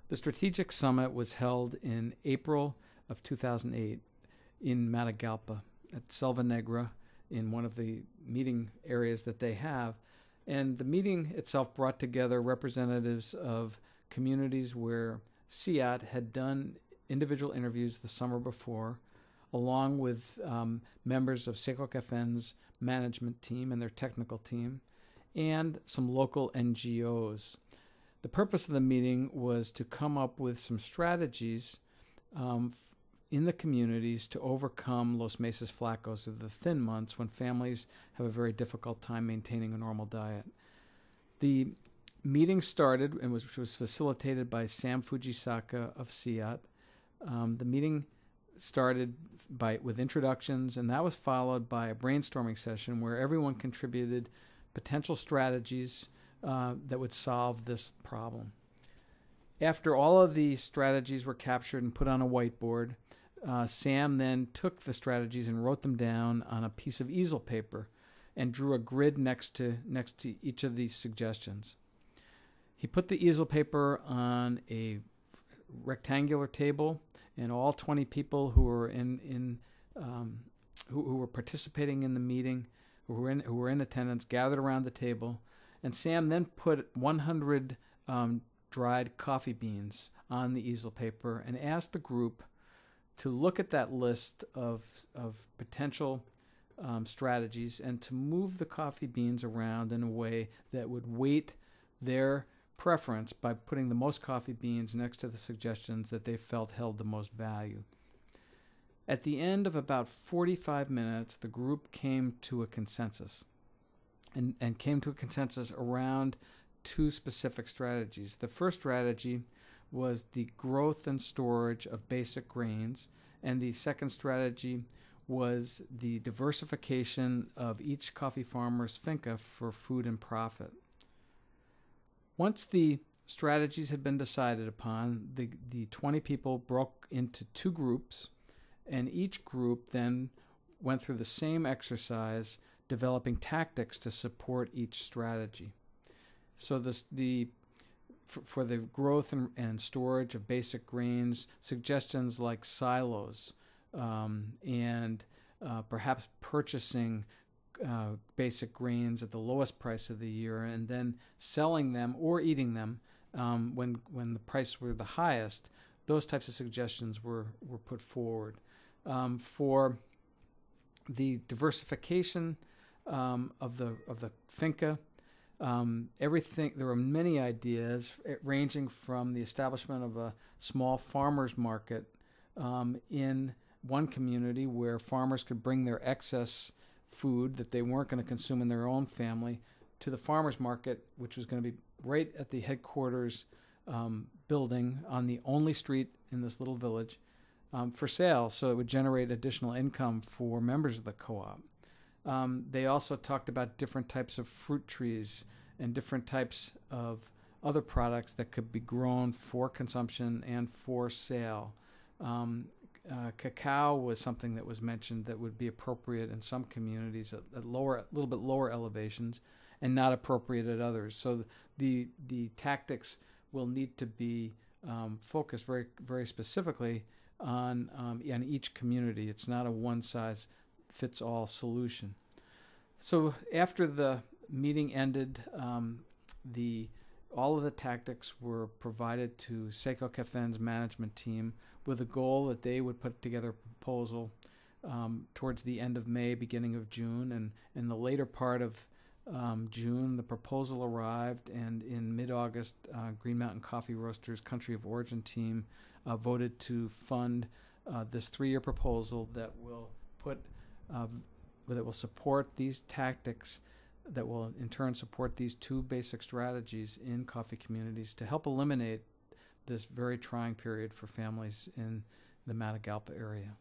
The strategic summit was held in April of 2008 in Matagalpa at Selva Negra in one of the meeting areas that they have. And the meeting itself brought together representatives of communities where CIAT had done individual interviews the summer before, along with members of CECOCAFEN's management team and their technical team, and some local NGOs. The purpose of the meeting was to come up with some strategies in the communities to overcome los meses flacos, or the thin months when families have a very difficult time maintaining a normal diet. The meeting started, and which was facilitated by Sam Fujisaka of CIAT. The meeting started with introductions, and that was followed by a brainstorming session where everyone contributed potential strategies that would solve this problem. After all of the strategies were captured and put on a whiteboard, Sam then took the strategies and wrote them down on a piece of easel paper and drew a grid next to each of these suggestions. He put the easel paper on a rectangular table, and all 20 people who were who were participating in the meeting, who were in attendance, gathered around the table, and Sam then put 100 dried coffee beans on the easel paper and asked the group to look at that list of potential strategies and to move the coffee beans around in a way that would weight their preference by putting the most coffee beans next to the suggestions that they felt held the most value. At the end of about 45 minutes, the group came to a consensus and came to a consensus around two specific strategies. The first strategy was the growth and storage of basic grains, and the second strategy was the diversification of each coffee farmer's finca for food and profit. Once the strategies had been decided upon, the 20 people broke into two groups, and each group then went through the same exercise, developing tactics to support each strategy. So for the growth and storage of basic grains, suggestions like silos and perhaps purchasing basic grains at the lowest price of the year and then selling them or eating them when the prices were the highest, those types of suggestions were put forward. For the diversification of the finca, there were many ideas ranging from the establishment of a small farmers market in one community where farmers could bring their excess food that they weren't going to consume in their own family to the farmers market, which was going to be right at the headquarters building on the only street in this little village for sale, so it would generate additional income for members of the co-op. They also talked about different types of fruit trees and different types of other products that could be grown for consumption and for sale. Cacao was something that was mentioned that would be appropriate in some communities at a little bit lower elevations, and not appropriate at others. So the tactics will need to be focused very, very specifically on each community. It's not a one-size-fits-all solution. So after the meeting ended, all of the tactics were provided to CECOCAFEN's management team with a goal that they would put together a proposal towards the end of May, beginning of June, and in the later part of June, the proposal arrived, and in mid-August, Green Mountain Coffee Roasters Country of Origin team voted to fund this 3-year proposal that will support these tactics, that will in turn support these two basic strategies in coffee communities to help eliminate this very trying period for families in the Matagalpa area.